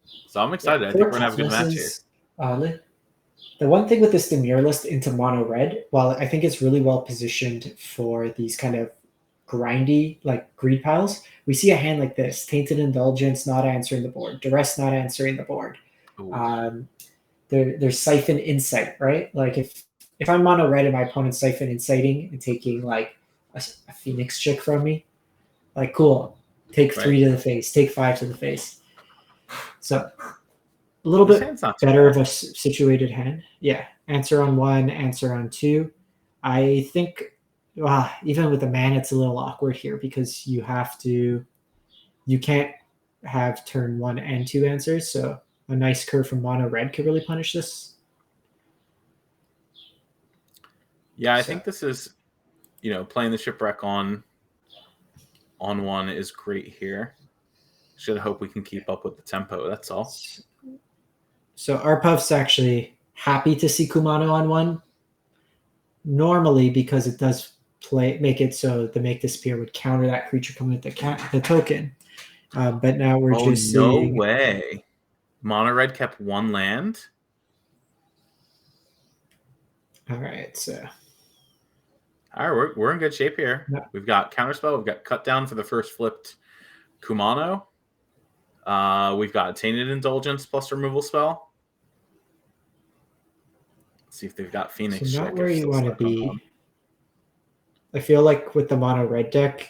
So I'm Yeah, excited. I think we're gonna have a good match here. Oddly, the one thing with this Demir list into mono red, while I think it's really well positioned for these kind of grindy like greed piles, we see a hand like this: Tainted Indulgence not answering the board, Duress not answering the board. Ooh. Um, there's Siphon Insight, right? Like if I'm mono red and my opponent's Siphon Inciting and taking like a Phoenix chick from me, like cool, take Right. 3 to the face, take 5 to the face. So a little This bit hand's not too better bad. of a situated hand. Yeah, answer on 1, answer on 2. I think even with the man, it's a little awkward here because you can't have turn 1 and 2 answers. So a nice curve from mono red could really punish this. Yeah, I So think this is, playing the shipwreck on 1 is great here. Should hope we can keep up with the tempo. That's all. so Arpuff's actually happy to see Kumano on 1 normally because it does make it so the make disappear would counter that creature coming with the token. But now we're Oh, just no seeing. way. Mono red kept 1 land. All right, so All right, we're in good shape here. no. We've got counterspell. We've got cut down for the first flipped Kumano. We've got Tainted Indulgence plus removal spell. Let's see if they've got So Phoenix not Check where if you still want to stuck on be. one. I feel like with the mono red deck,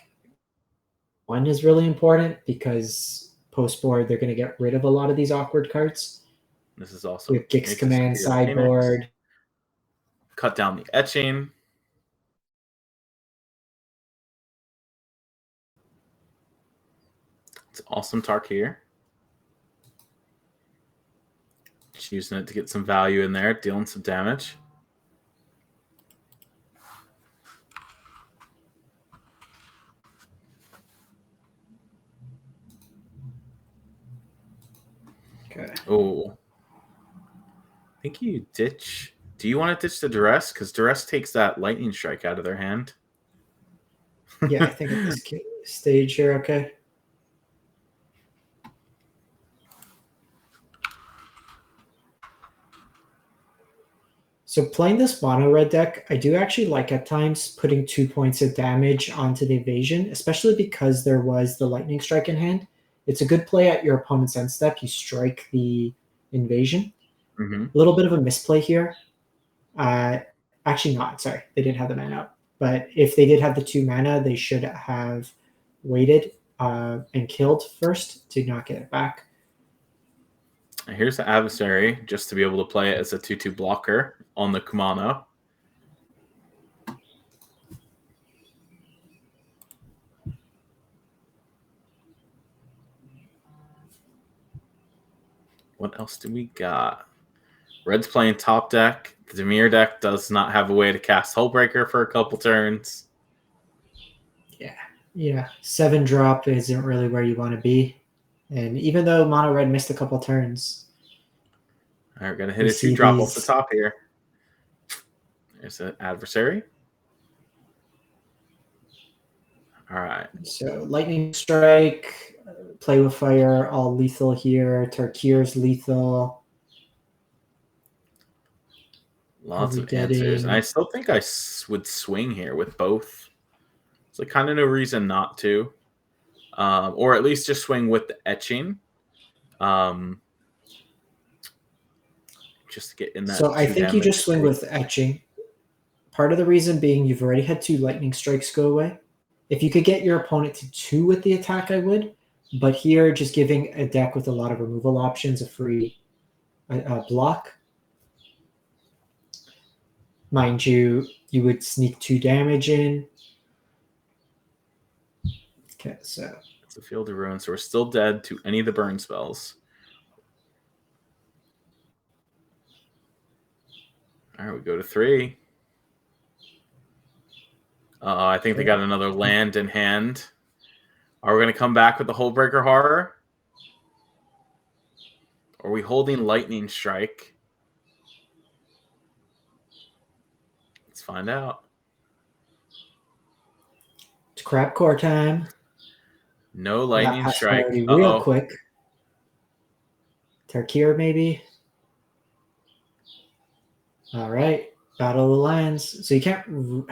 1 is really important because post board they're going to get rid of a lot of these awkward cards. This is We awesome. have Gix Make Command disappear the Phoenix. sideboard. Cut down the etching. It's awesome Tark here. Just using it to get some value in there, dealing some damage. Okay. Oh. I think you ditch. Do you want to ditch the Duress? Because Duress takes that Lightning Strike out of their hand. Yeah, I think at this stage here, okay. So playing this mono red deck, I do actually like at times putting 2 points of damage onto the evasion, especially because there was the lightning strike in hand. It's a good play at your opponent's end step. You strike the invasion. Mm-hmm. A little bit of a misplay here. Actually, not. Sorry, they didn't have the mana up. But if they did have the 2 mana, they should have waited and killed first to not get it back. Here's the Adversary, just to be able to play it as a 2/2 blocker on the Kumano. What else do we got? Red's playing top deck. The Dimir deck does not have a way to cast Hullbreaker for a couple turns. Yeah, 7 drop isn't really where you want to be. And even though mono red missed a couple turns, All right, gonna hit we a 2 see drop off the these. top here. There's an Adversary. All right. So lightning strike, play with fire, all lethal here. Tarkir's lethal. Lots of answers. And I still think I would swing here with both. So kind of no reason not to. Or at least just swing with the etching. Just to get in that So I 2 think you damage. just swing with etching. Part of the reason being you've already had 2 lightning strikes go away. If you could get your opponent to 2 with the attack, I would. But here, just giving a deck with a lot of removal options a free block. Mind you, you would sneak 2 damage in. Okay, so It's a Field of Ruin, so we're still dead to any of the burn spells. All right, we go to 3. I think they got another land in hand. Are we going to come back with the Hullbreaker Horror? Are we holding Lightning Strike? Let's find out. it's crap core time. No Lightning That pass Strike. priority real Uh-oh. quick. Tarkir, maybe. All right. Battle of the Lands. So you can't...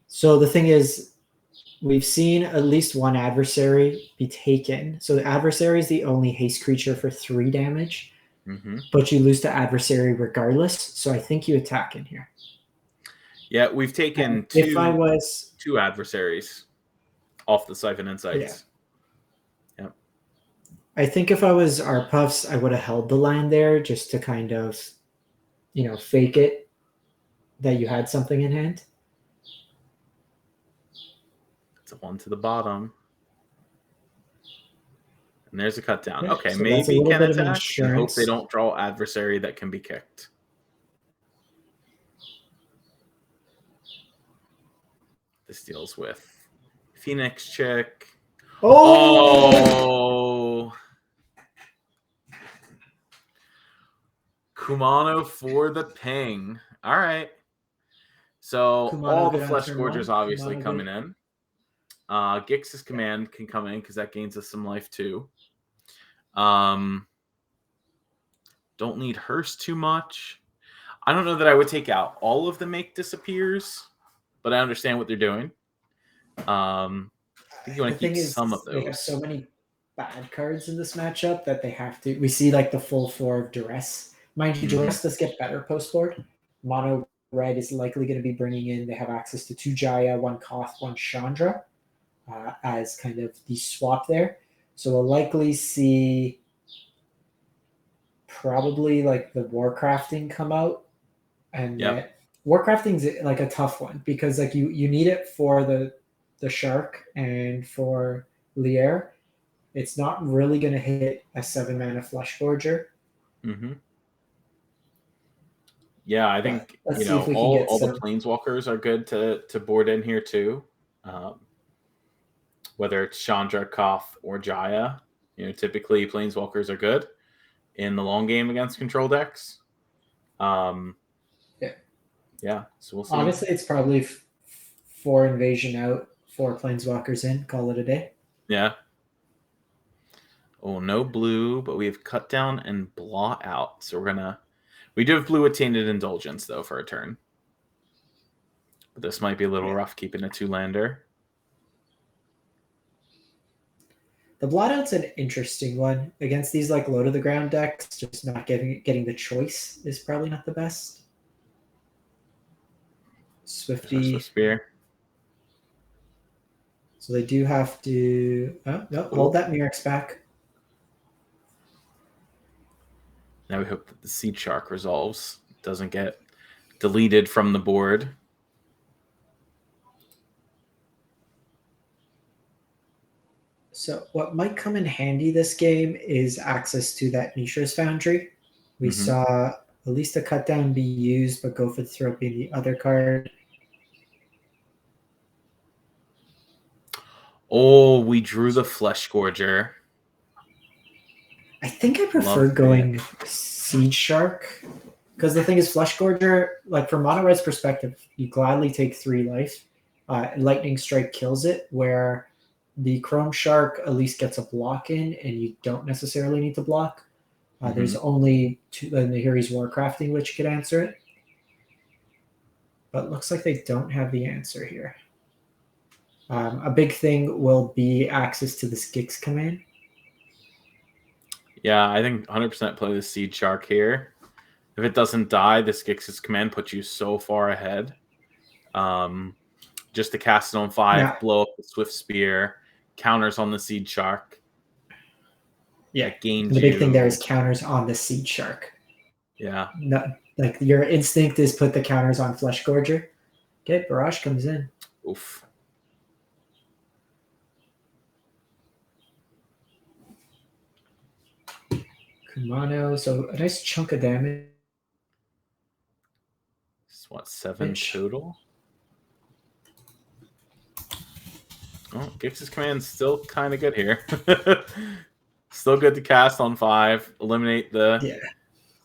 So the thing is, we've seen at least one adversary be taken. So the adversary is the only haste creature for 3 damage, but you lose to adversary regardless. So I think you attack in here. Yeah, we've taken two adversaries off the Siphon Insights. Yeah. Yep. I think if I was our Puffs, I would have held the land there just to kind of, fake it that you had something in hand. It's a 1 to the bottom. And there's a cut down. Yeah, okay, so maybe can attack and hope they don't draw adversary that can be kicked. This deals with Phoenix Chick. Oh! Kumano for the ping. All right. So Kumano all the Flesh Gorgers obviously coming in. Gix's command can come in because that gains us some life too. Don't need Hearst too much. I don't know that I would take out all of the Make Disappears, but I understand what they're doing. I think you want to keep some of those. They have so many bad cards in this matchup that they have to. We see like the full 4 of Duress. Mind you, Duress does get better post board. Mono Red is likely going to be bringing in. They have access to 2 Jaya, 1 Koth, 1 Chandra as kind of the swap there. So we'll likely see probably like the Warcrafting come out, and Warcrafting's like a tough one because like you need it for the Shark and for Lier. It's not really going to hit a 7-mana Flesh Gorger. Yeah, I think all the Planeswalkers are good to board in here too. Whether it's Chandra, Koth, or Jaya, typically Planeswalkers are good in the long game against control decks. Yeah, so we'll see. Honestly, it's probably 4 Invasion out, 4 Planeswalkers in, call it a day. Yeah. Oh, no blue, but we have Cut Down and Blot out. So we do have blue with Tainted Indulgence, though, for a turn. But this might be a little rough keeping a 2-lander. The Blot out's an interesting one. Against these like low to the ground decks, just not getting the choice is probably not the best. Swifty. Swift Spear. So they do have to... Oh, no, hold that Murex back. Now we hope that the Seed Shark resolves. It doesn't get deleted from the board. So what might come in handy this game is access to that Mishra's Foundry. We saw at least a cut down be used, but go for the throw being the other card. Oh, we drew the Flesh Gorger. I think I prefer going Siege Shark because the thing is, Flesh Gorger, like from Mono Red's perspective, you gladly take 3 life. Lightning Strike kills it, where the Chrome Shark at least gets a block in, and you don't necessarily need to block. There's only 2, the Nahiri's Warcrafting, which could answer it. But it looks like they don't have the answer here. A big thing will be access to this Gix command. Yeah, I think 100% play the Seed Shark here. If it doesn't die, this Gix's command puts you so far ahead. Just to cast it on 5, blow up the Swift Spear, counters on the Seed Shark. Yeah, the big thing there is counters on the Seed Shark. Yeah. Like your instinct is put the counters on Flesh Gorger. Okay, Barrage comes in. Oof. Kumano, so a nice chunk of damage. It's what, 7 total? Oh, Gix's command's still kind of good here. Still good to cast on 5. Eliminate the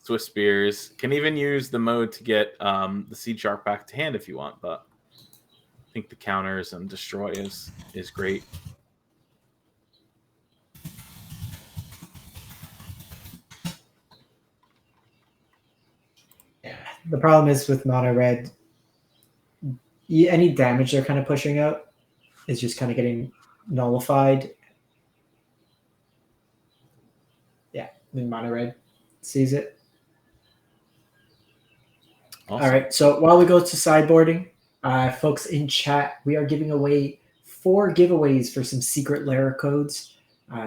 Swift Spears. Can even use the mode to get the Seed Shark back to hand if you want, but I think the counters and destroy is great. The problem is with mono red, any damage they're kind of pushing out is just kind of getting nullified. Yeah, then mono red sees it. Awesome. All right, so while we go to sideboarding, folks in chat, we are giving away 4 giveaways for some secret lair codes.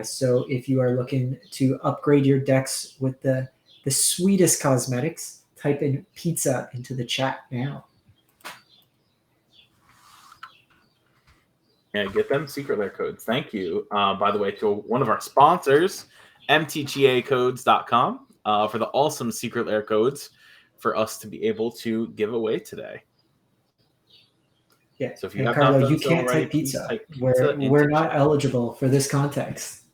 So if you are looking to upgrade your decks with the sweetest cosmetics, type in pizza into the chat now. Yeah, get them secret lair codes. Thank you, by the way, to one of our sponsors, MTGAcodes.com, for the awesome secret lair codes for us to be able to give away today. Yeah. So if you have Carlo, not you can't already, type pizza. We're not eligible for this contest.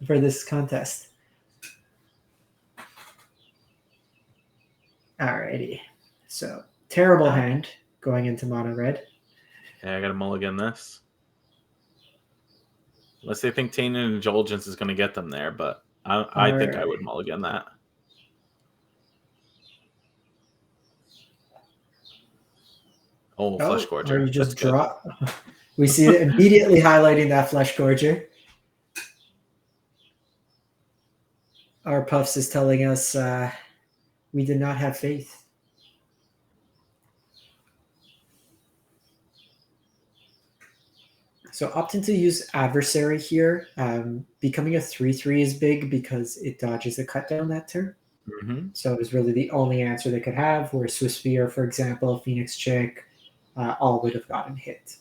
Alrighty. So terrible hand going into mono red. Yeah, I gotta mulligan this. Unless they think Tainted Indulgence is going to get them there, but I think I would mulligan that. Oh, Flesh Gorger. Or you just drop. We see it immediately highlighting that Flesh Gorger. Our Puffs is telling us we did not have faith. So opting to use Adversary here. Becoming a 3/3 is big because it dodges a cut down that turn. Mm-hmm. So it was really the only answer they could have, where Swiss Spear, for example, Phoenix Chick, all would have gotten hit.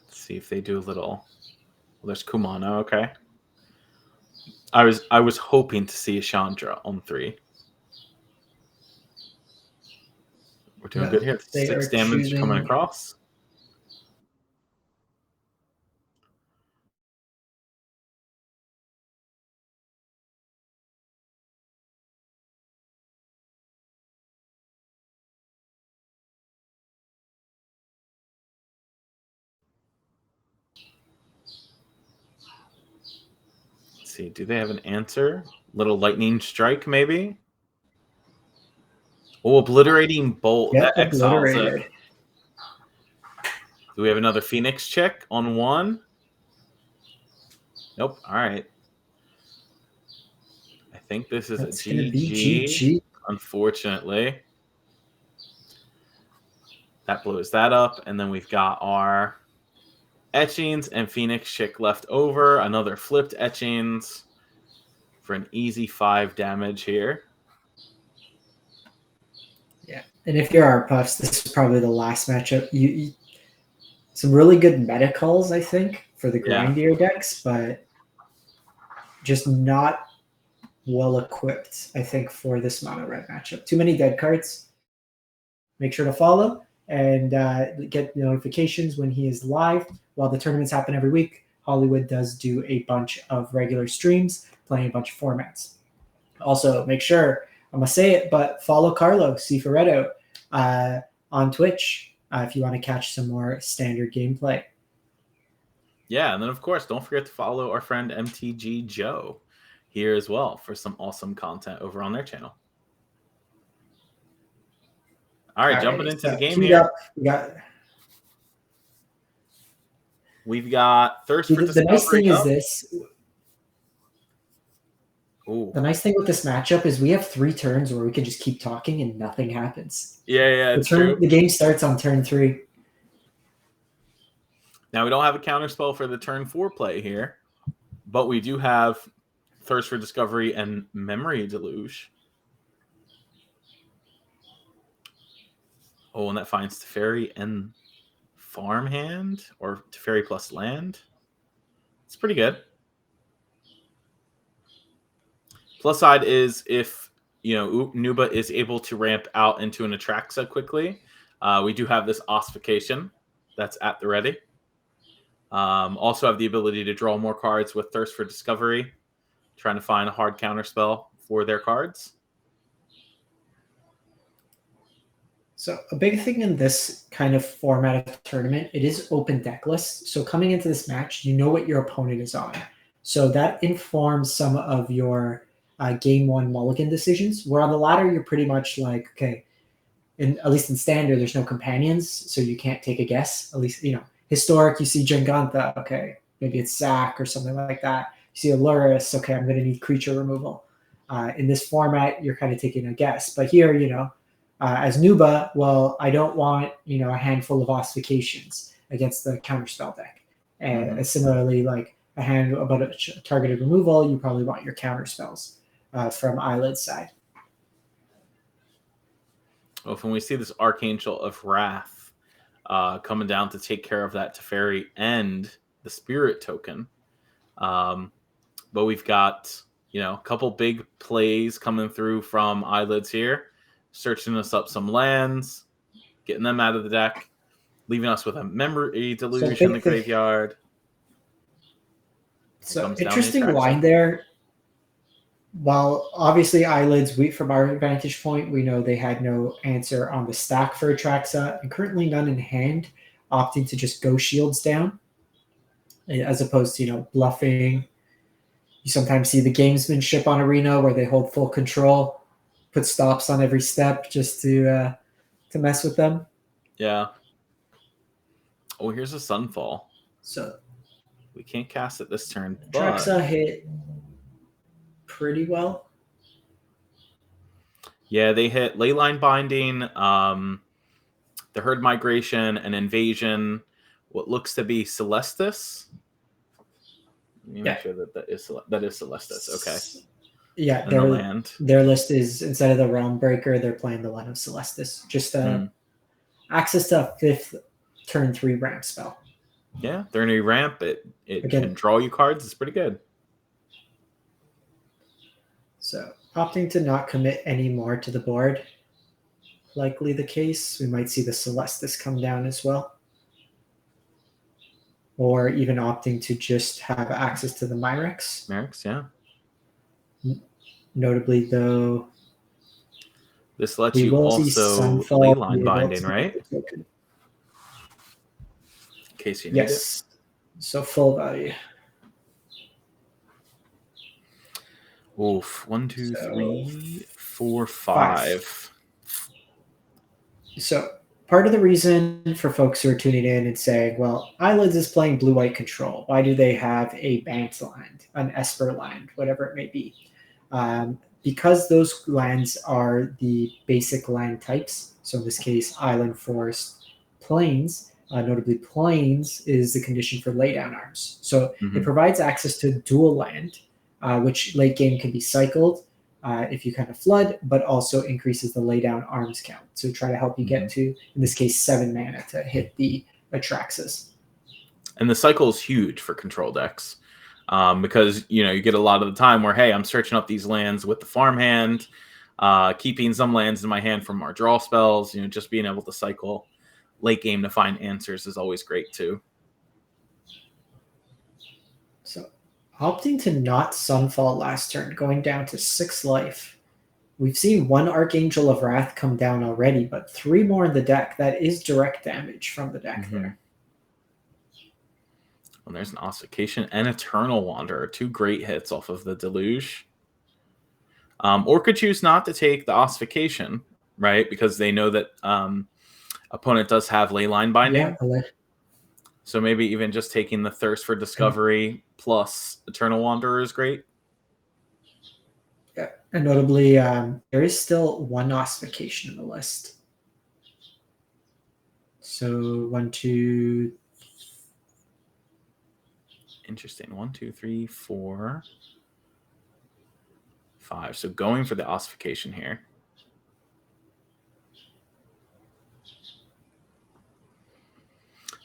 Let's see if they do a little. Well, there's Kumano, okay. I was hoping to see a Chandra on 3. We're doing good here. 6 damage coming across. Let's see. Do they have an answer? Little lightning strike, maybe? Oh, obliterating bolt. Yep, that exiles it. Do we have another Phoenix check on 1? Nope. All right. I think this is a GG. Unfortunately. That blows that up. And then we've got our Etchings and Phoenix Chick left over. Another flipped Etchings for an easy 5 damage here. Yeah. And if you're our Puffs, this is probably the last matchup. You some really good meta calls, I think, for the grindier decks, but just not well equipped, I think, for this mono red matchup. Too many dead cards. Make sure to follow and get notifications when he is live. While the tournaments happen every week, Hollywood does do a bunch of regular streams, playing a bunch of formats. Also, make sure, I'm going to say it, but follow Carlo Cifaretto on Twitch if you want to catch some more standard gameplay. Yeah, and then, of course, don't forget to follow our friend MTG Joe here as well for some awesome content over on their channel. All right, jumping into the game here. We've got Thirst for Discovery. The nice thing is this. Ooh. The nice thing with this matchup is we have 3 turns where we can just keep talking and nothing happens. Yeah, it's true. The game starts on turn 3. Now, we don't have a counterspell for the turn 4 play here, but we do have Thirst for Discovery and Memory Deluge. Oh, and that finds Teferi and Farmhand, or Teferi plus land. It's pretty good. Plus side is if Nuba is able to ramp out into an Atraxa quickly. We do have this ossification that's at the ready. Also have the ability to draw more cards with Thirst for Discovery, trying to find a hard counterspell for their cards. So a big thing in this kind of format of tournament, it is open deck lists. So coming into this match, you know what your opponent is on. So that informs some of your game one mulligan decisions. Where on the ladder, you're pretty much like, okay, at least in standard, there's no companions, so you can't take a guess. At least, historic, you see Jangantha, okay, maybe it's Zac or something like that. You see Aluris, okay, I'm going to need creature removal. In this format, you're kind of taking a guess. But here, as Nuba, well, I don't want, a handful of ossifications against the counterspell deck. And similarly, like a hand about a targeted removal, you probably want your counterspells from Eyelid's side. Well, when we see this Archangel of Wrath coming down to take care of that Teferi and the Spirit token, but we've got a couple big plays coming through from Eyelids here, searching us up some lands, getting them out of the deck, leaving us with a Memory Deluge in the graveyard. So interesting line there. While obviously Eyelids, from our vantage point, we know they had no answer on the stack for Atraxa, and currently none in hand, opting to just go shields down, as opposed to bluffing. You sometimes see the gamesmanship on Arena where they hold full control, put stops on every step just to mess with them. Yeah. Oh, here's a Sunfall. So we can't cast it this turn. Atraxa hit pretty well. Yeah, they hit Leyline Binding, the Herd Migration, and Invasion, what looks to be Celestis. Let me make sure that is Celestis. Okay. Yeah, their list is, instead of the Realm Breaker, they're playing the Len of Celestis. Just access to a 5th turn 3 ramp spell. Yeah, they're in a ramp. It can draw you cards. It's pretty good. So opting to not commit any more to the board, likely the case. We might see the Celestis come down as well. Or even opting to just have access to the Myrex. Myrex, yeah. Notably, though, this lets you also Leyline Binding, right? In case you need it. Yes. So full value. Oof. 1, 2, 3, 4, 5. So part of the reason for folks who are tuning in and saying, well, Eyelids is playing blue-white control. Why do they have a Bant land, an Esper land, whatever it may be? Because those lands are the basic land types. So in this case, Island, Forest, Plains. Notably, Plains is the condition for laydown arms. So it provides access to dual land, which late game can be cycled if you kind of flood, but also increases the laydown arms count. So try to help you get to, in this case, 7 mana to hit the Atraxas. And the cycle is huge for control decks. Because you get a lot of the time where, hey, I'm searching up these lands with the farmhand, keeping some lands in my hand from our draw spells. Just being able to cycle late game to find answers is always great too. So opting to not Sunfall last turn, going down to 6 life. We've seen 1 Archangel of Wrath come down already, but 3 more in the deck. That is direct damage from the deck there. Well, there's an Ossification and Eternal Wanderer, 2 great hits off of the Deluge. Or could choose not to take the Ossification, right? Because they know that opponent does have Leyline Binding. Yeah, so maybe even just taking the Thirst for Discovery plus Eternal Wanderer is great. Yeah, and notably, there is still 1 Ossification in the list. So 1, 2... Interesting. 1, 2, 3, 4, 5. So going for the Ossification here.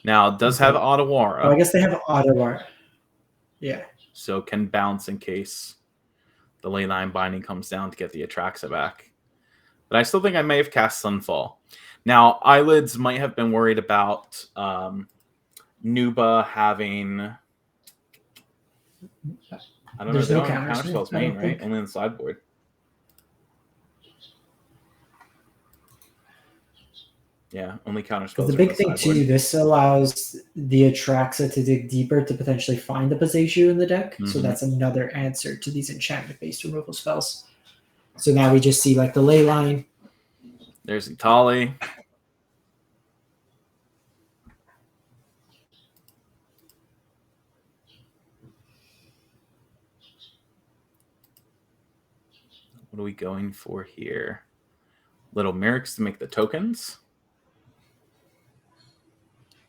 Now, it does have Otawara. Oh, I guess they have Otawara. Yeah. So can bounce in case the Leyline Binding comes down to get the Atraxa back. But I still think I may have cast Sunfall. Now, Eyelids might have been worried about Nuba having... I don't know. They don't have counterspells main, right? Only on the sideboard. Yeah, only counter But spells. the big thing too, this allows the Atraxa to dig deeper to potentially find the Bazeju in the deck. So that's another answer to these enchantment-based removal spells. So now we just see like the ley line. There's Itali. What are we going for here? Little Merrics to make the tokens.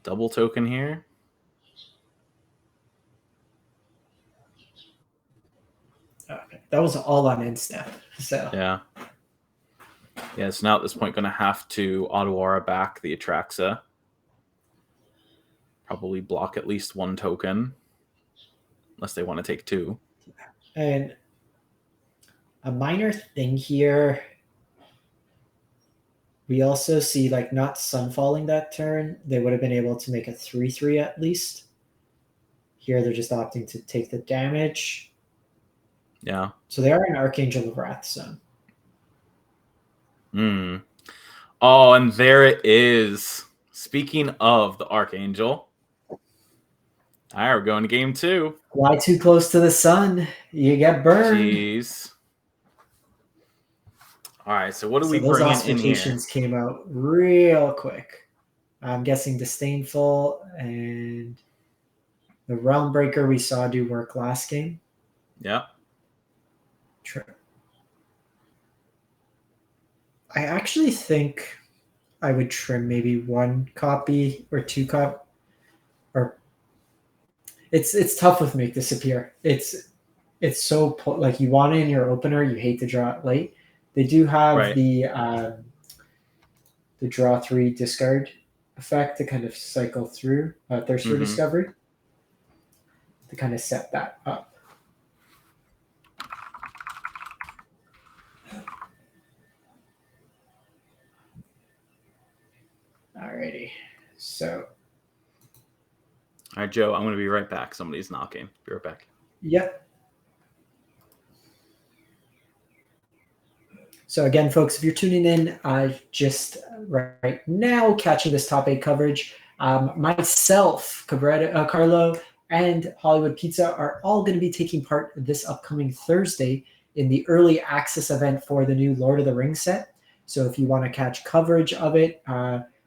Double token here. Okay. That was all on Insta. So yeah. Yeah, so now at this point going to have to Otawara back the Atraxa. Probably block at least one token. Unless they want to take two. And a minor thing here, we also see like not sun falling that turn. They would have been able to make a 3/3 at least. Here they're just opting to take the damage. Yeah. So they are an Archangel of Wrath Zone. Oh, and there it is. Speaking of the Archangel. All right, we're going to game 2. Fly too close to the sun, you get burned. Jeez. All right, so what are we bringing in here? Those ossifications came out real quick. I'm guessing Disdainful and the Realm Breaker we saw do work last game. Yeah. True. I actually think I would trim maybe 1 copy or 2 copy. Or it's tough with Make Disappear. It's so like you want it in your opener, you hate to draw it late. They do have the draw 3 discard effect to kind of cycle through Thirst for Discovery to kind of set that up. Alrighty, so. All right, Joe, I'm going to be right back. Somebody's knocking. Be right back. Yep. So again, folks, if you're tuning in just right now, catching this top 8 coverage, myself, Carlo, and Hollywood Pizza are all going to be taking part this upcoming Thursday in the early access event for the new Lord of the Rings set. So if you want to catch coverage of it,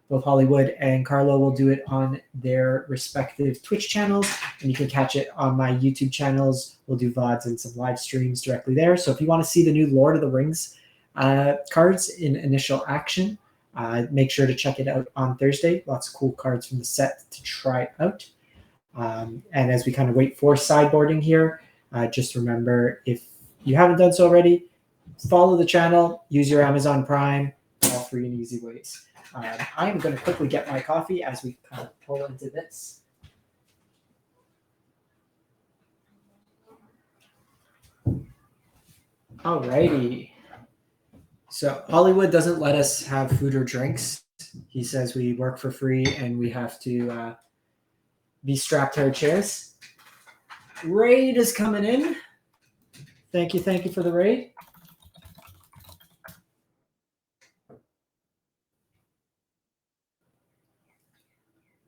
both Hollywood and Carlo will do it on their respective Twitch channels, and you can catch it on my YouTube channels. We'll do VODs and some live streams directly there. So if you want to see the new Lord of the Rings cards in initial action, make sure to check it out on Thursday. Lots of cool cards from the set to try out. And as we kind of wait for sideboarding here, just remember, if you haven't done so already, follow the channel, use your Amazon Prime, all free and easy ways. I am going to quickly get my coffee as we kind of pull into this. Alrighty. So Hollywood doesn't let us have food or drinks. He says we work for free and we have to be strapped to our chairs. Raid is coming in. Thank you for the raid.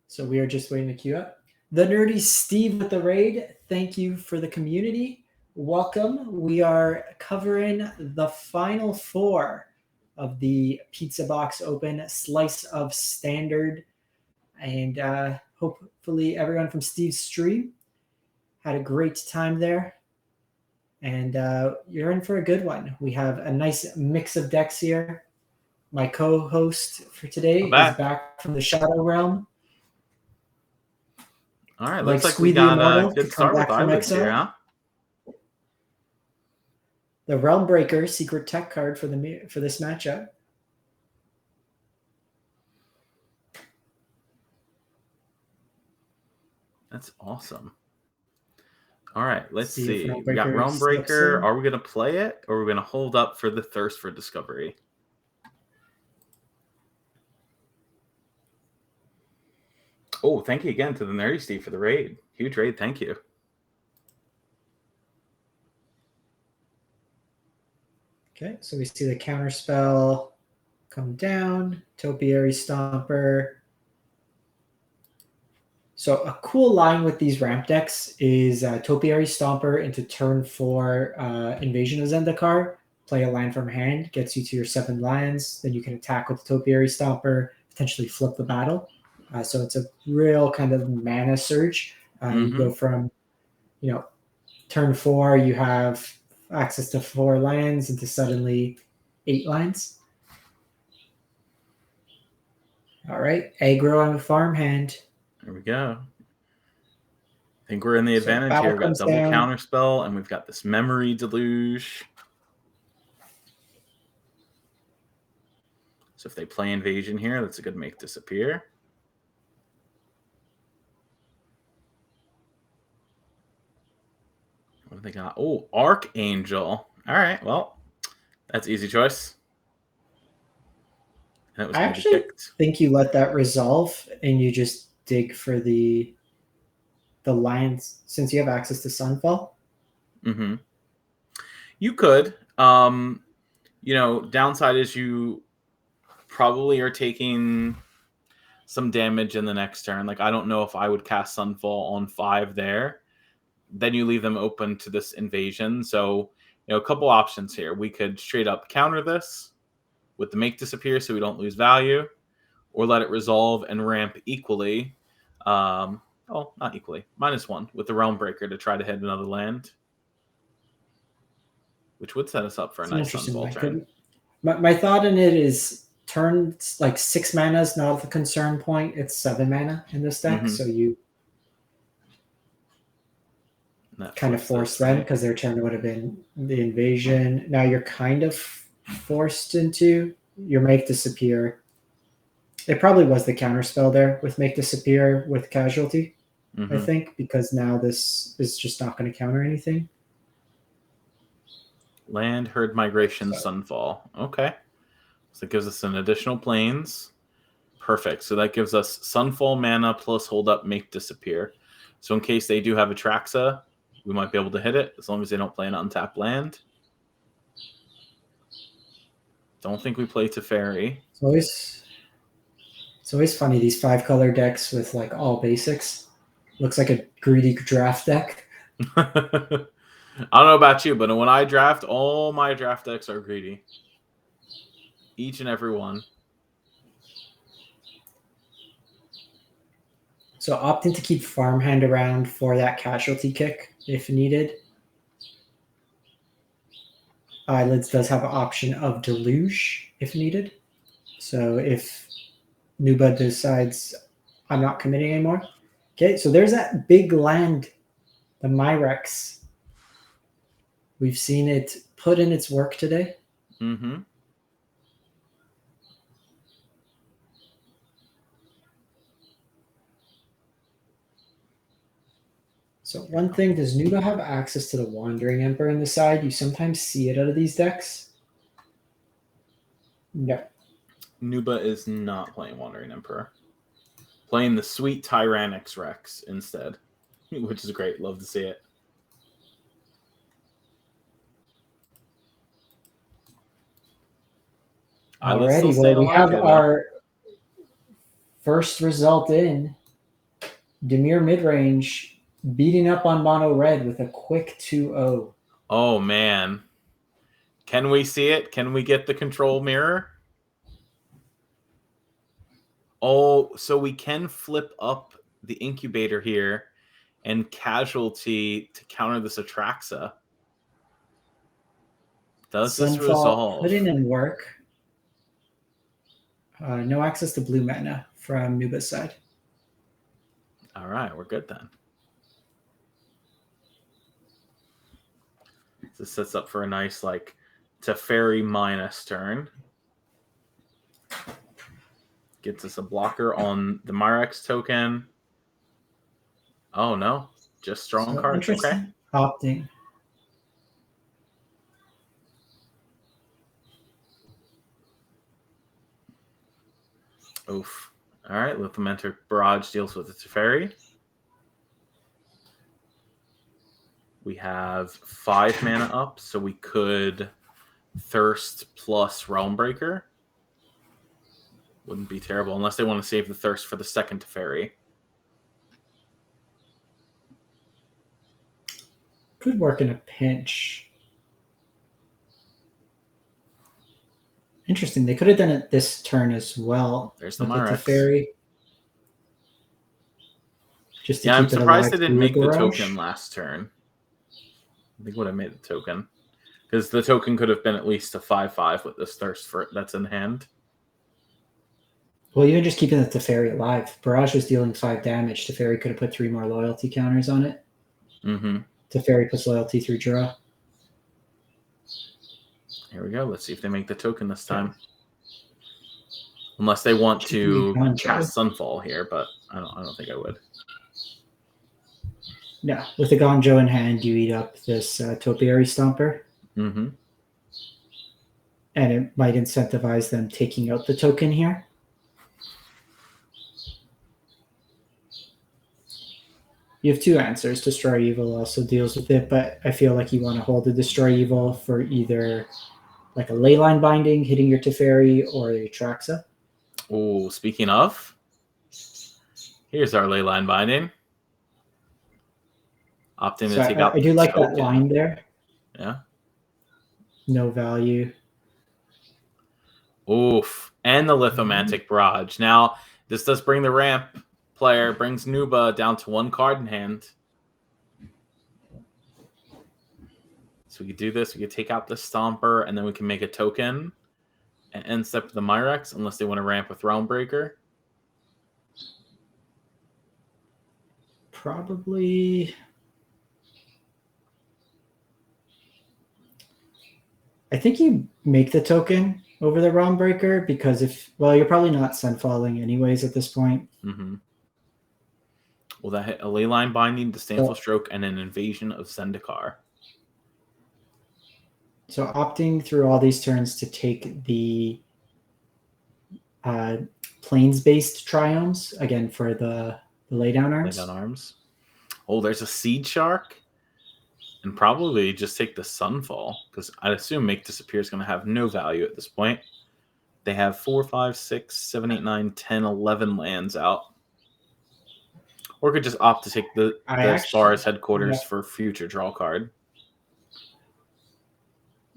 So we are just waiting to queue up. The Nerdy Steve with the raid. Thank you for the community. Welcome. We are covering the final 4 of the Pizza Box Open Slice of Standard. And hopefully everyone from Steve's stream had a great time there. And you're in for a good one. We have a nice mix of decks here. My co-host for today is back from the Shadow Realm. All right, looks like we got a good start with Eyelids here, huh? The Realm Breaker secret tech card for this matchup. That's awesome. All right, let's see. We got Realm Breaker. Are we going to play it, or are we going to hold up for the Thirst for Discovery? Oh, thank you again to the Nerdy Steve for the raid. Huge raid. Thank you. Okay, so we see the counter spell come down, Topiary Stomper. So a cool line with these ramp decks is Topiary Stomper into turn 4 Invasion of Zendikar. Play a land from hand, gets you to your 7 lands. Then you can attack with the Topiary Stomper, potentially flip the battle. So it's a real kind of mana surge. You go from, turn 4, you have access to 4 lands into suddenly 8 lands. All right, aggro on the farmhand. There we go. I think we're in the advantage here. We've got double counterspell, and we've got this memory deluge. So if they play invasion here, that's a good make disappear. What do they got? Oh, Archangel. All right, well, that's easy choice. And I actually think you let that resolve and you just dig for the lands since you have access to Sunfall. Mm-hmm. You could. Downside is you probably are taking some damage in the next turn. Like, I don't know if I would cast Sunfall on 5 there. Then you leave them open to this invasion. So, a couple options here. We could straight up counter this with the make disappear so we don't lose value, or let it resolve and ramp equally. Not equally. -1 with the Realm Breaker to try to hit another land, which would set us up for a nice Sunfall turn. My thought in it is turns like 6 mana is not the concern point. It's 7 mana in this deck, so you kind of forced them because their turn would have been the invasion. Now you're kind of forced into your make disappear. It probably was the counter spell there with make disappear with casualty, I think, because now this is just not going to counter anything. Land, herd migration, Sunfall. Okay. So it gives us an additional planes. Perfect. So that gives us Sunfall mana plus hold up, make disappear. So in case they do have Atraxa, we might be able to hit it as long as they don't play an untapped land. Don't think we play Teferi. It's always funny, these 5-color decks with like all basics. Looks like a greedy draft deck. I don't know about you, but when I draft, all my draft decks are greedy. Each and every one. So opting to keep farmhand around for that casualty kick if needed. Eyelids does have an option of deluge if needed. So if Nuba decides I'm not committing anymore. Okay, so there's that big land, the Myrex. We've seen it put in its work today. Mm-hmm. So one thing, does Nuba have access to the Wandering Emperor on the side? You sometimes see it out of these decks. No. Nuba is not playing Wandering Emperor. Playing the sweet Tyrannix Rex instead, which is great. Love to see it. Alrighty, well, we have our first result in. Dimir midrange beating up on mono red with a quick 2-0. Oh, man. Can we see it? Can we get the control mirror? Oh, so we can flip up the incubator here and casualty to counter this Atraxa. Does this resolve? Putting in work. No access to blue mana from Nuba's side. All right, we're good then. This sets up for a nice, like, Teferi minus turn. Gets us a blocker on the Myrex token. Oh, no. Just strong cards. Okay. Opting. Oof. All right. Lithomantic Barrage deals with the Teferi. We have 5 mana up, so we could Thirst plus Realm Breaker. Wouldn't be terrible unless they want to save the Thirst for the second Teferi. Could work in a pinch. Interesting. They could have done it this turn as well. There's the with Myrex. Teferi. Just to Yeah, keep I'm surprised it they didn't through make the barrage. token last turn. I think would have made the token. Because the token could have been at least a 5/5 with this Thirst for that's in hand. Well, even just keeping the Teferi alive. Barrage was dealing 5 damage. Teferi could have put 3 more loyalty counters on it. Mm-hmm. Teferi puts loyalty through draw. Here we go. Let's see if they make the token this time. Unless they want to cast Sunfall here, but I don't think I would. No, with the Gonjo in hand, you eat up this Topiary Stomper. Mm-hmm. And it might incentivize them taking out the token here. You have 2 answers. Destroy Evil also deals with it, but I feel like you want to hold the Destroy Evil for either like a Leyline Binding, hitting your Teferi, or your Traxa. Oh, speaking of, here's our Leyline Binding. Opting to take out I do like token. that line there. Yeah. No value. Oof. And the Lithomantic Barrage. Now, this does bring the ramp player, brings Nuba down to 1 card in hand. So we could do this. We could take out the Stomper, and then we can make a token and end step to the Myrex, unless they want to ramp with Realmbreaker. Probably. I think you make the token over the Realmbreaker because you're probably not Sunfalling anyways at this point. Mm-hmm. Will that hit a Leyline Binding, Disdainful Stroke, and an Invasion of Zendikar? So opting through all these turns to take the Plains-based Triomes, again, for the Laydown Arms. Laydown Arms. Oh, there's a Seed Shark. And probably just take the Sunfall, because I'd assume Make Disappear is going to have no value at this point. They have 4, 5, 6, 7, 8, 9, 10, 11 lands out. Or could just opt to take the Spar's Headquarters for future draw card.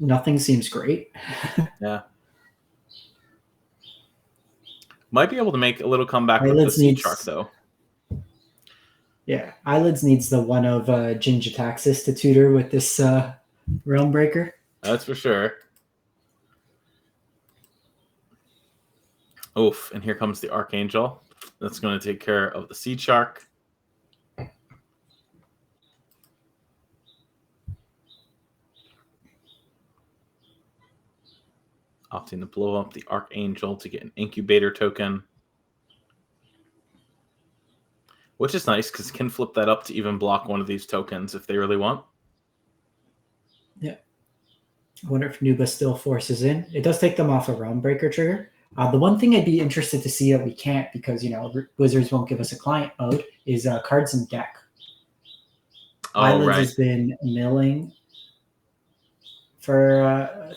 Nothing seems great. Yeah. Might be able to make a little comeback with the Seed Shark, though. Yeah, Eyelids needs the one of Jin-Gitaxias to tutor with this Realmbreaker. That's for sure. Oof, and here comes the Archangel. That's going to take care of the Seed Shark. Opting to blow up the Archangel to get an Incubator token. Which is nice, because can flip that up to even block one of these tokens if they really want. Yeah. I wonder if Nuba still forces in. It does take them off a Realmbreaker trigger. The one thing I'd be interested to see that we can't, because Wizards won't give us a client mode, is cards in deck. Eyelids has been milling for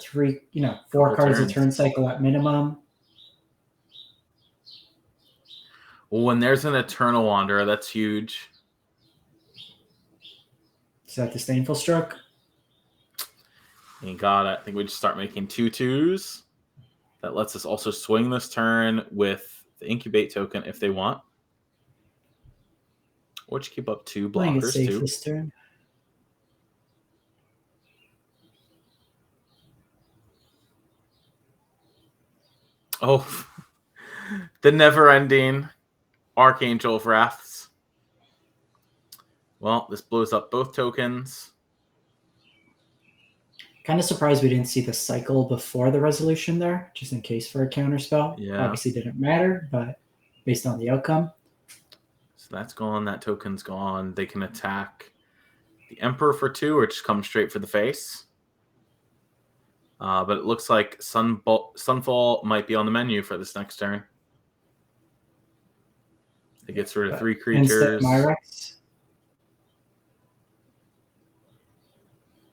4 cards a turn cycle at minimum. Oh, and there's an Eternal Wanderer. That's huge. Is that Disdainful Stroke? You got it. I think we just start making 2/2s. That lets us also swing this turn with the Incubate token if they want. Or just keep up 2 blockers too. This turn. Oh, the never-ending Archangel of Wraths. Well, this blows up both tokens. Kind of surprised we didn't see the cycle before the resolution there, just in case for a counterspell. Yeah. Obviously didn't matter, but based on the outcome. So that's gone. That token's gone. They can attack the Emperor for 2 or just come straight for the face. But it looks like Sunfall might be on the menu for this next turn. It gets rid of 3 creatures.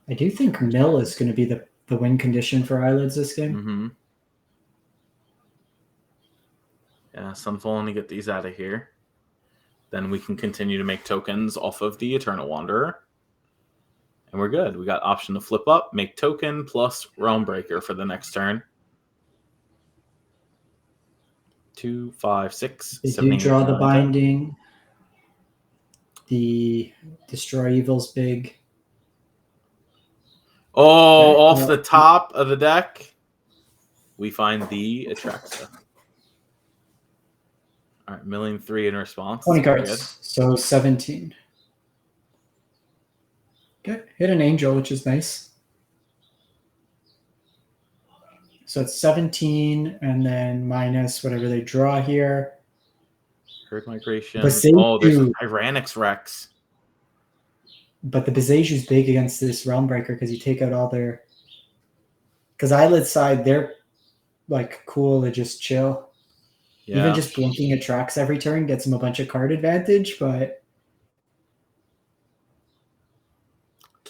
I do think Mill is going to be the win condition for Eyelids this game. Mm-hmm. Yeah, Sunfall, to get these out of here. Then we can continue to make tokens off of the Eternal Wanderer. And we're good. We got option to flip up, make token, plus Realm Breaker for the next turn. 2, 5, 6, They 7, do 8, draw 9, the 10. binding. The Destroy Evil's big. Oh, Okay, off the top of the deck, we find the Atraxa. All right, 1,000,003 in response. 20 That's cards. So 17. Okay, hit an angel, which is nice. So it's 17, and then minus whatever they draw here. Herd Migration. Beseiju. Oh, there's a Tyrannix Rex. But the Beseiju's big against this Realm Breaker because you take out all their... Because Eyelid side, they're like cool to just chill. Yeah. Even just blinking attracts every turn gets them a bunch of card advantage, but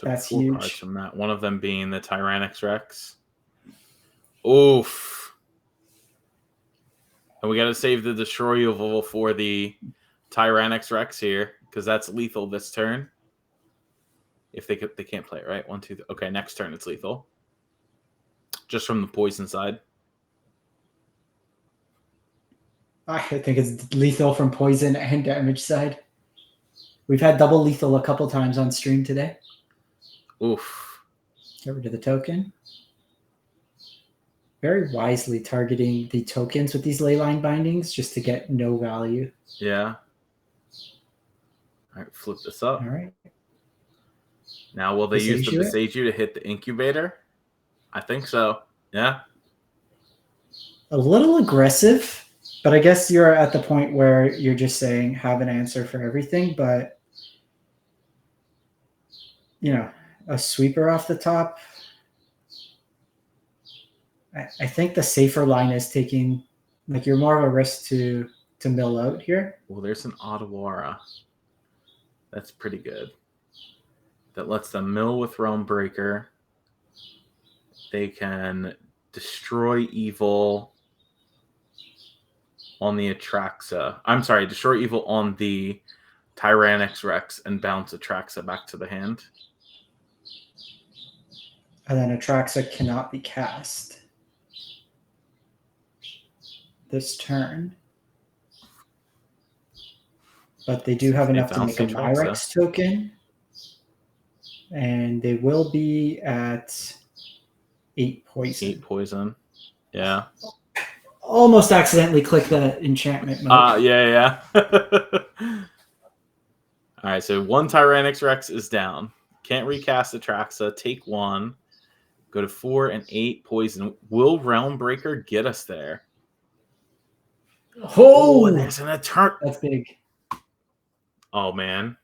that's 4 huge. Cards from that. One of them being the Tyrannix Rex. Oof. And we got to save the Destroy Evil for the Tyrannix Rex here, because that's lethal this turn. If they can't play it, right? 1, 2, 3. Okay, next turn it's lethal. Just from the poison side. I think it's lethal from poison and damage side. We've had double lethal a couple times on stream today. Oof. Get rid of the token. Very wisely targeting the tokens with these leyline bindings just to get no value. Yeah. All right, flip this up. All right. Now, will they use the Beseiju to hit the incubator? I think so. Yeah. A little aggressive, but I guess you're at the point where you're just saying have an answer for everything. But, you know, a sweeper off the top. I think the safer line is taking, like, you're more of a risk to mill out here. Well, there's an Otawara. That's pretty good. That lets them mill with Realm Breaker. They can destroy evil on the Atraxa. I'm sorry, destroy evil on the Tyrannix Rex and bounce Atraxa back to the hand. And then Atraxa cannot be cast this turn. But they do have enough to make a Myrex token. And they will be at 8 poison. 8 poison. Yeah. Almost accidentally clicked the enchantment mode. Yeah. All right, so 1 Tyrannix Rex is down. Can't recast Atraxa. Take 1. Go to 4 and 8 poison. Will Realm Breaker get us there? Oh, and there's an Eternal. That's big. Oh, man.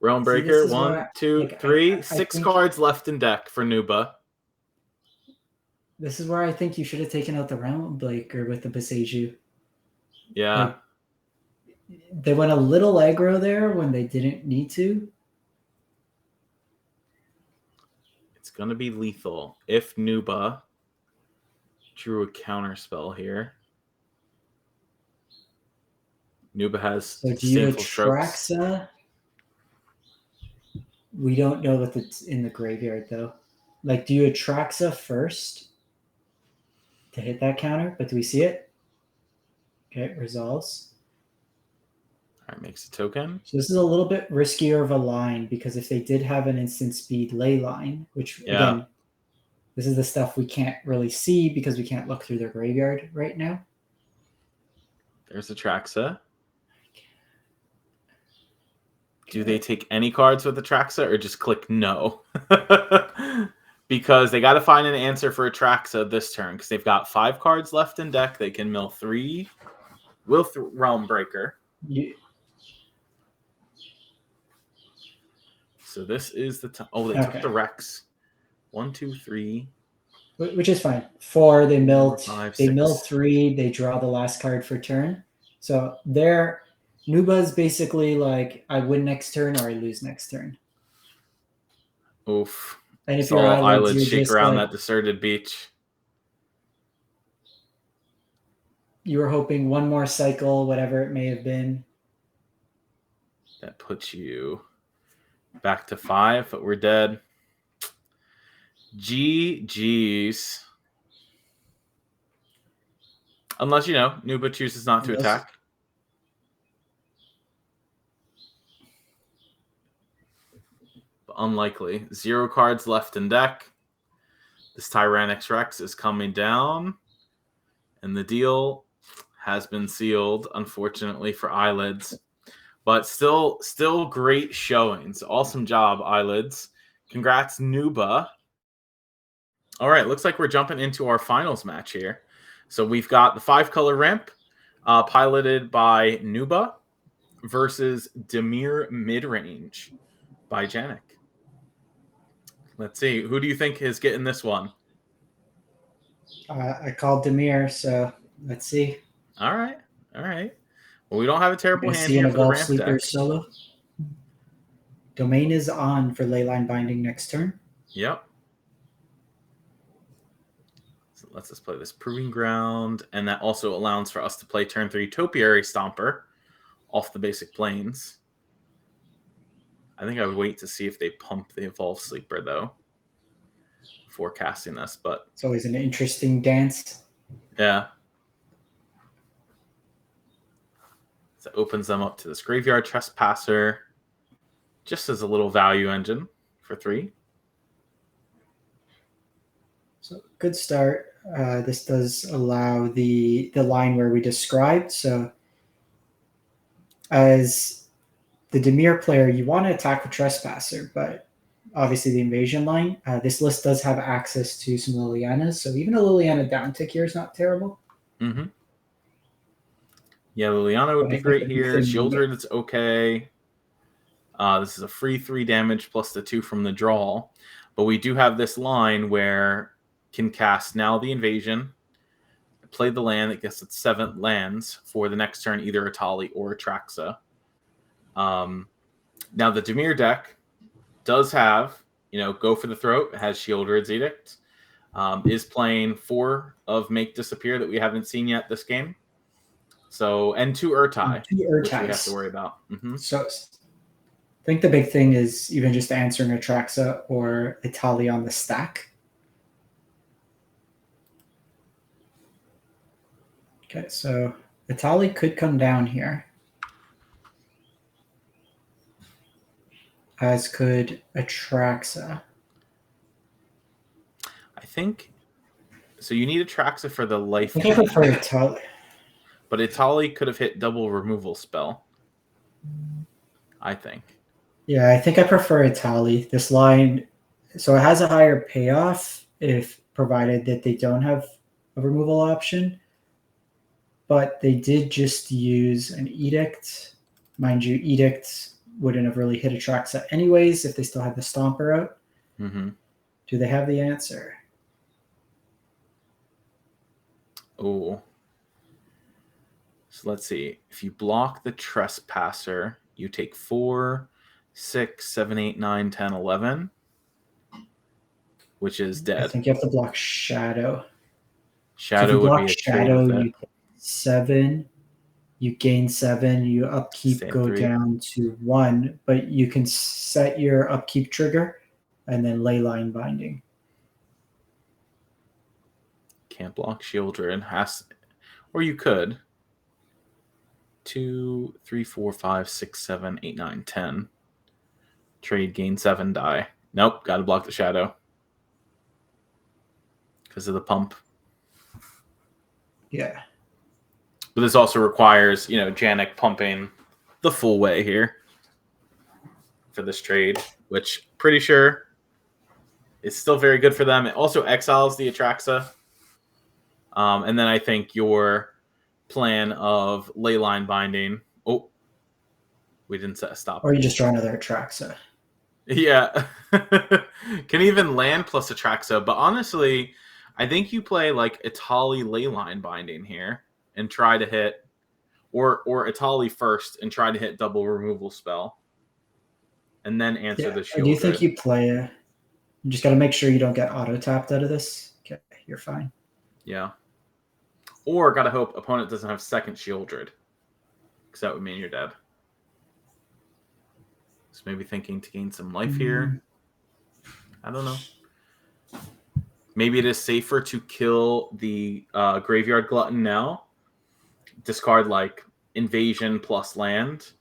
Realm Breaker, 1, 2, 3, 6 cards left in deck for Nuba. This is where I think you should have taken out the Realm Breaker with the Beseiju. Yeah. Like, they went a little aggro there when they didn't need to. It's going to be lethal if Nuba drew a counter spell here. Nuba has so do you Atraxa? We don't know if it's in the graveyard, though. Like, do you Atraxa first to hit that counter? But do we see it? Okay, it resolves. All right, makes a token. So this is a little bit riskier of a line because if they did have an instant speed ley line, which, again, this is the stuff we can't really see because we can't look through their graveyard right now. There's Atraxa. Do they take any cards with Atraxa or just click no? Because they got to find an answer for Atraxa this turn because they've got 5 cards left in deck. They can mill 3 with Realm Breaker. Yeah. So this is the time. Oh, they took the Rex. 1, 2, 3. Which is fine. 4, they milled. 5, they 6. mill 3. They draw the last card for turn. So they're Nuba's basically like, I win next turn or I lose next turn. Oof. And if your eyelids shake around that deserted beach. You were hoping one more cycle, whatever it may have been. That puts you back to 5, but we're dead. GG's. Unless, Nuba chooses not to attack. But unlikely. 0 cards left in deck. This Tyrannix Rex is coming down. And the deal has been sealed, unfortunately, for Eyelids. But still great showings. Awesome job, Eyelids. Congrats, Nuba. All right, looks like we're jumping into our finals match here. So we've got the 5-color ramp, piloted by Nuba, versus Demir Midrange by Janik. Let's see. Who do you think is getting this one? I called Demir, so let's see. All right. Well, we don't have a terrible hand here for the ramp deck. Solo. Domain is on for Leyline Binding next turn. Yep. So let's just play this Proving Ground, and that also allows for us to play turn 3 Topiary Stomper off the basic planes. I think I would wait to see if they pump the Evolve Sleeper, though, before casting this. But it's always an interesting dance. Yeah. So it opens them up to this Graveyard Trespasser, just as a little value engine for 3. So good start. This does allow the line where we described. So as the Demir player, you want to attack with Trespasser, but obviously the invasion line. This list does have access to some Lilianas, so even a Liliana downtick here is not terrible. Mm-hmm. Yeah, Liliana would be great here. Shieldred is okay. This is a free 3 damage plus the 2 from the draw. But we do have this line where can cast now the invasion, play the land that gets its 7 lands for the next turn, either Atali or Atraxa. Now the Demir deck does have, Go for the Throat. It has Shieldred's Edict. Is playing 4 of Make Disappear that we haven't seen yet this game. So, and 2 Urtai, which we have to worry about. Mm-hmm. So I think the big thing is even just answering Atraxa or Atali on the stack. Okay, so Atali could come down here. As could Atraxa. I think so. You need Atraxa for the life. I think I prefer Atali. But Atali could have hit double removal spell, I think. Yeah, I think I prefer Atali. This line, so it has a higher payoff if provided that they don't have a removal option. But they did just use an Edict. Mind you, Edict wouldn't have really hit Atraxa anyways if they still had the Stomper out. Mm-hmm. Do they have the answer? Oh. So let's see. If you block the Trespasser, you take 4, 6, 7, 8, 9, 10, 11, which is dead. I think you have to block Shadow. Shadow would be a Shadow, you take 7. You gain 7. You upkeep go 3. down to 1, but you can set your upkeep trigger and then Leyline Binding. Can't block Shieldred. Or you could. 2, 3, 4, 5, 6, 7, 8, 9, 10. Trade, gain 7, die. Nope, got to block the Shadow. Because of the pump. Yeah. But this also requires, Janik pumping the full way here for this trade, which pretty sure is still very good for them. It also exiles the Atraxa. And then I think your plan of Leyline Binding. Oh, we didn't set a stop. Or you just draw another Atraxa. Yeah. Can even land plus Atraxa. But honestly, I think you play like Atali Leyline Binding here and try to hit, or Atali first and try to hit double removal spell. And then answer the shield. Do you think you play you just got to make sure you don't get auto-tapped out of this? Okay, you're fine. Yeah. Or gotta hope opponent doesn't have second Shieldred, because that would mean you're dead. So maybe thinking to gain some life here. I don't know. Maybe it is safer to kill the Graveyard Glutton now. Discard like Invasion plus land,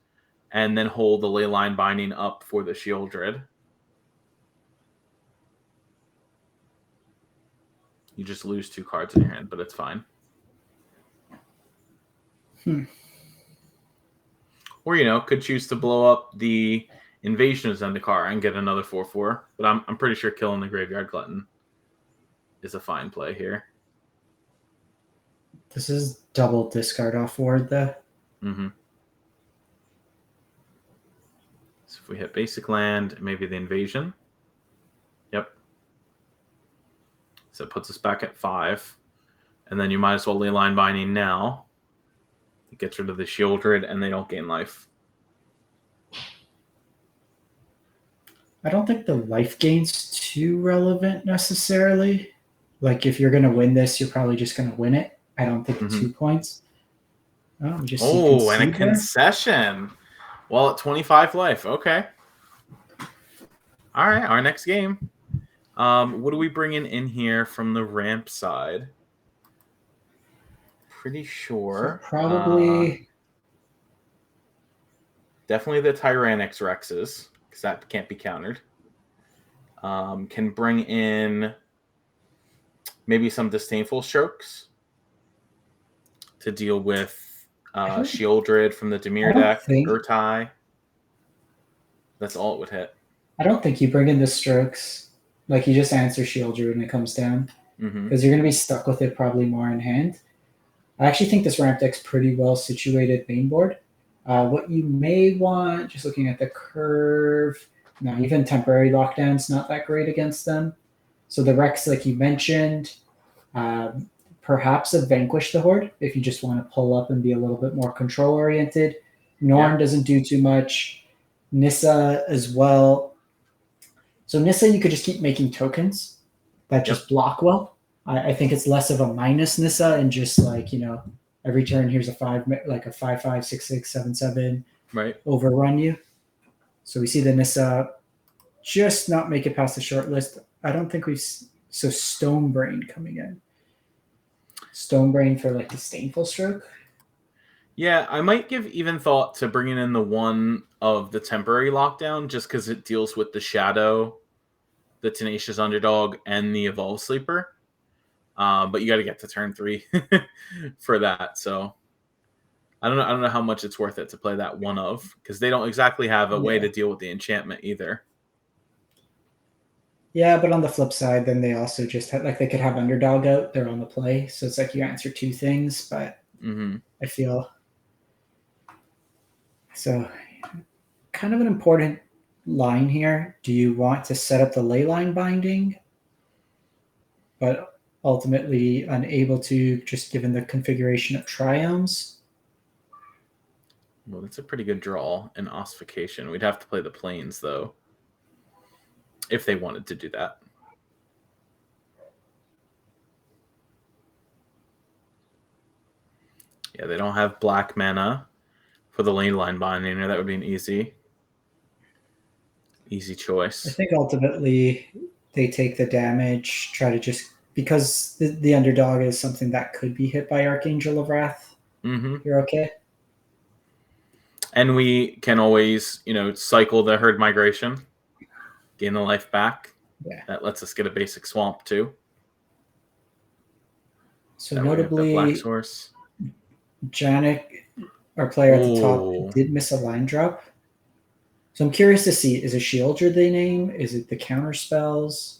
and then hold the Leyline Binding up for the Shieldred. You just lose 2 cards in your hand, but it's fine. Or, could choose to blow up the Invasion of Zendikar and get another 4/4. But I'm pretty sure killing the Graveyard Glutton is a fine play here. This is double discard off ward, though. Mm-hmm. So if we hit basic land, maybe the Invasion. Yep. So it puts us back at 5. And then you might as well Leyline Binding now. It gets rid of the Shieldred, and they don't gain life. I don't think the life gain's too relevant necessarily. Like, if you're going to win this, you're probably just going to win it. I don't think 2 points. And a concession. Well, at 25 life. Okay. All right, our next game. What are we bringing in here from the ramp side? Pretty sure. So probably. Definitely the Tyrannix Rexes, because that can't be countered. Can bring in maybe some Disdainful Strokes to deal with Shieldred from the Dimir deck, Urtai. That's all it would hit. I don't think you bring in the Strokes. Like, you just answer Shieldred when it comes down. Because you're going to be stuck with it probably more in hand. I actually think this ramp deck's pretty well situated main board. What you may want, just looking at the curve, no, even temporary lockdown's not that great against them. So the Rex, like you mentioned, perhaps a Vanquish the Horde if you just want to pull up and be a little bit more control-oriented. Norn doesn't do too much. Nissa as well. So Nissa, you could just keep making tokens that just block well. I think it's less of a minus Nissa and just like, every turn here's a 5, like a 5/5, 6/6, 7/7, right? Overrun you. So we see the Nissa just not make it past the short list. I don't think so Stonebrain coming in. Stonebrain for like Disdainful Stroke. Yeah, I might give even thought to bringing in the one of the temporary lockdown just because it deals with the Shadow, the Tenacious Underdog, and the Evolve Sleeper. But you got to get to turn 3 for that. So I don't know how much it's worth it to play that one of, because they don't exactly have a way to deal with the enchantment either. Yeah, but on the flip side, then they also just have, like, they could have Underdog out. They're on the play, so it's like you answer 2 things. But I feel so kind of an important line here. Do you want to set up the Leyline Binding, but ultimately unable to, just given the configuration of Triomes? Well, that's a pretty good draw in Ossification. We'd have to play the Plains, though, if they wanted to do that. Yeah, they don't have black mana for the Leyline Binding. That would be an easy choice. I think ultimately they take the damage, try to just, because the Underdog is something that could be hit by Archangel of Wrath. You're okay. And we can always, cycle the Herd Migration, gain the life back. Yeah. That lets us get a basic swamp too. So that notably, Black Source. Janik, our player at the top, did miss a line drop. So I'm curious to see, is it Shieldred they name? Is it the counter spells?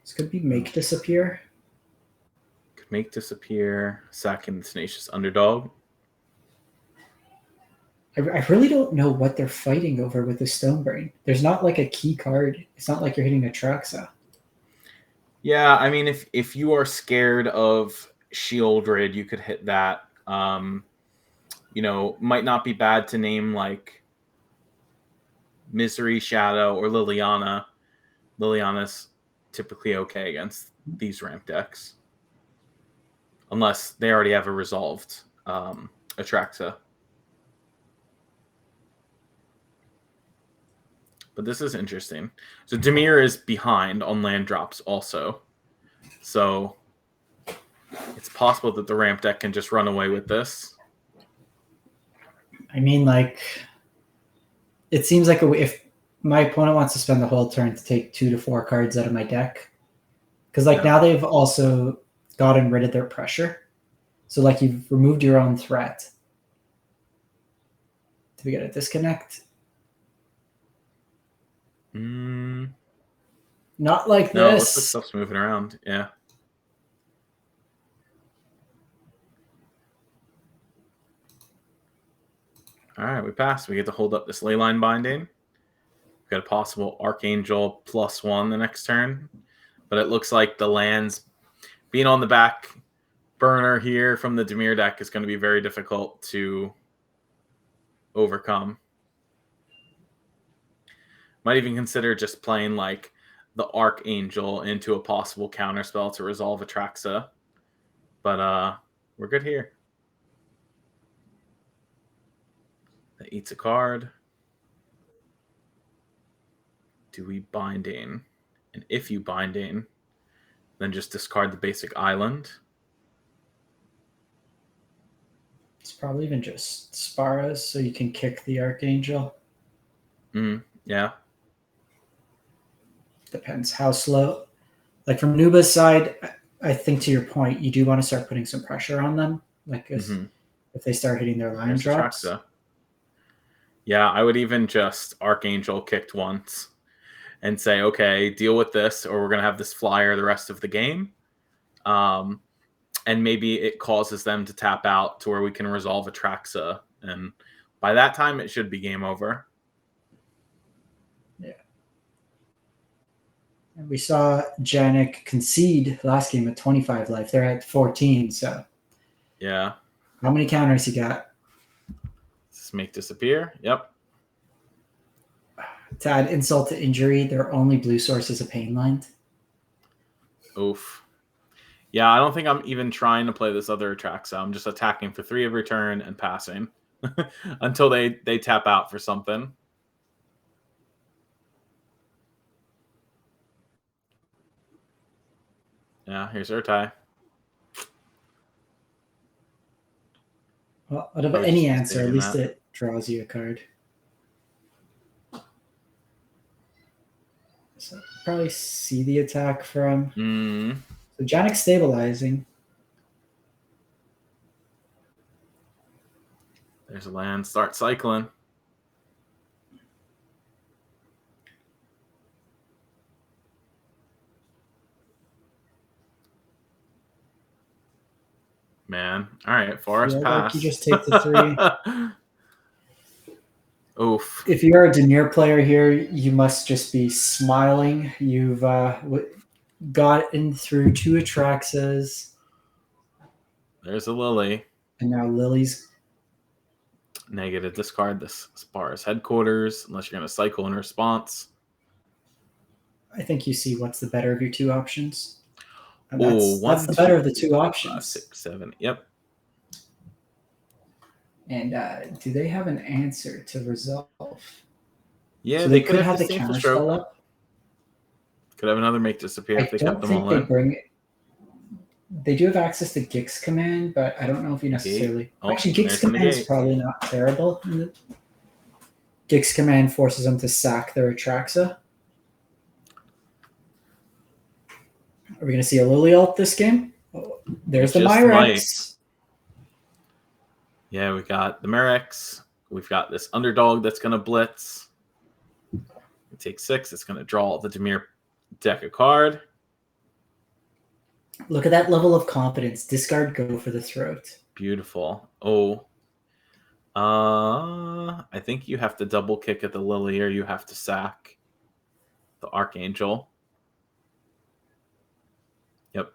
This could be Make Disappear. Could Make Disappear, Sacking the Tenacious Underdog. I really don't know what they're fighting over with the Stonebrain. There's not like a key card. It's not like you're hitting a Traxa. Yeah, I mean, if you are scared of Shieldred, you could hit that. Might not be bad to name like Misery Shadow or Liliana. Liliana's typically okay against these ramp decks. unless they already have a resolved Atraxa. But this is interesting. So Dimir is behind on land drops also. So it's possible that the ramp deck can just run away with this. I mean, like, it seems like if my opponent wants to spend the whole turn to take 2 to 4 cards out of my deck, because like now they've also gotten rid of their pressure. So like you've removed your own threat. Did we get a disconnect? Not like no, this. No, stuff's moving around. Yeah. All right, we passed. We get to hold up this Leyline Binding. We've got a possible Archangel +1 the next turn. But it looks like the lands being on the back burner here from the Dimir deck is going to be very difficult to overcome. Might even consider just playing like the Archangel into a possible counterspell to resolve Atraxa. But we're good here. That eats a card. Do we Binding? And if you Binding, then just discard the basic island. It's probably even just Sparas, so you can kick the Archangel. Yeah. Depends how slow. Like from Nuba's side, I think to your point, you do want to start putting some pressure on them. Like if they start hitting their line drops. Yeah, I would even just Archangel kicked once and say, okay, deal with this, or we're going to have this flyer the rest of the game. And maybe it causes them to tap out to where we can resolve Atraxa. And by that time, it should be game over. Yeah. And we saw Janik concede last game at 25 life. They're at 14, so. Yeah. How many counters you got? Just make disappear. Yep. To add insult to injury, their only blue source is a pain land. Oof. Yeah, I don't think I'm even trying to play this other Atraxa. I'm just attacking for 3 every turn and passing until they tap out for something. Yeah, here's Urtai. Well, out of any answer, at least it draws you a card. So probably see the attack from. So Janik stabilizing. There's a land. Start cycling. Man. All right. Forest pass. Like you just take the 3. Oof. If you're a Dimir player here, you must just be smiling. You've gotten through 2 Atraxas. There's a Lily. And now Lily's negative. Discard this Sparas headquarters unless you're going to cycle in response. I think you see what's the better of your 2 options. And that's the better of the 2 options. 5, 6, 7. Yep. And do they have an answer to resolve? Yeah, so they could have the counter spell up. Could have another make disappear if they kept them all in. They do have access to Gix command, but I don't know if you necessarily. Actually, Gix command is probably not terrible. Gix command forces them to sack their Atraxa. Are we going to see a Lily ult this game? Oh, there's the Myrex. Yeah, we got the Myrex. We've got this underdog that's going to blitz. It takes 6. It's going to draw the Dimir deck a card. Look at that level of confidence. Discard, go for the throat. Beautiful. Oh. I think you have to double kick at the Lily or you have to sack the Archangel. Yep.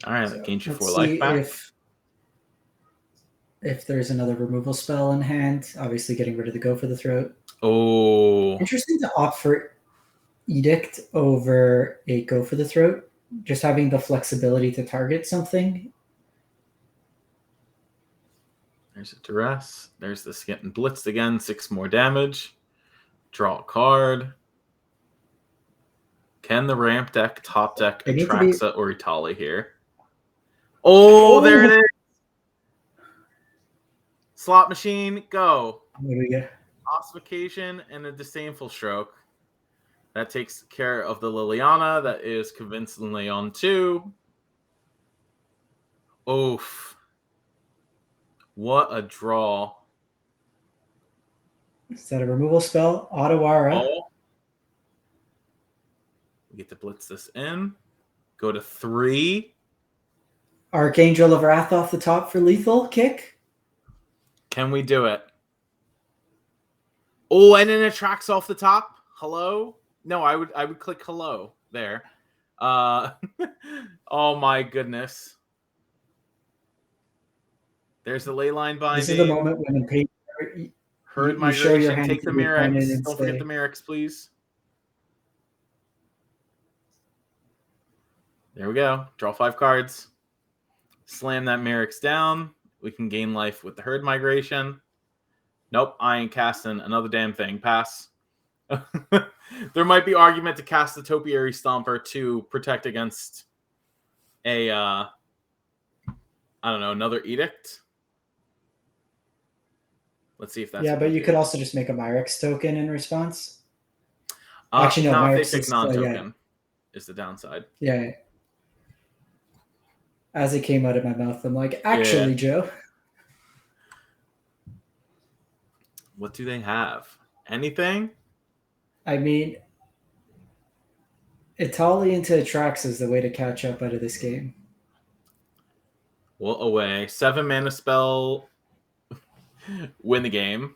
All right, that gains you 4 life back. If there's another removal spell in hand, obviously getting rid of the go for the throat. Oh. Interesting to opt for Edict over a Go for the Throat. Just having the flexibility to target something. There's a Duress. There's this getting blitzed again. 6 more damage. Draw a card. Can the ramp deck, top deck, Atraxa or Itali here? Oh, there it is. Slot machine, go. What do we get? Ossification and a Disdainful Stroke. That takes care of the Liliana. That is convincingly on 2. Oof. What a draw. Is that a removal spell? Otawara. Oh. We get to blitz this in. Go to 3. Archangel of Wrath off the top for lethal kick. Can we do it? Oh, and then it tracks off the top. Hello? No, I would click hello there. Oh my goodness. There's the ley line binding. This is the moment when in Herd Migration. Take the Mirrex. Don't forget the Mirrex, please. There we go. Draw 5 cards. Slam that Mirrex down. We can gain life with the Herd Migration. Nope, I ain't casting another damn thing. Pass. There might be argument to cast the Topiary Stomper to protect against a, I don't know, another Edict. Let's see if that's... Yeah, but you could also just make a Mirrex token in response. Actually, no, Mirrex is non-token is the downside. Yeah. As it came out of my mouth, I'm like, actually, Joe. What do they have? Anything? I mean, Itali into Atraxa is the way to catch up out of this game. Well, away. 7 mana spell. Win the game.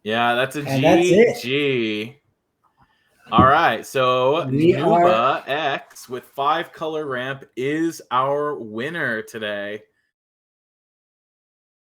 Yeah, that's a GG. All right, so Nuba X with 5 color ramp is our winner today.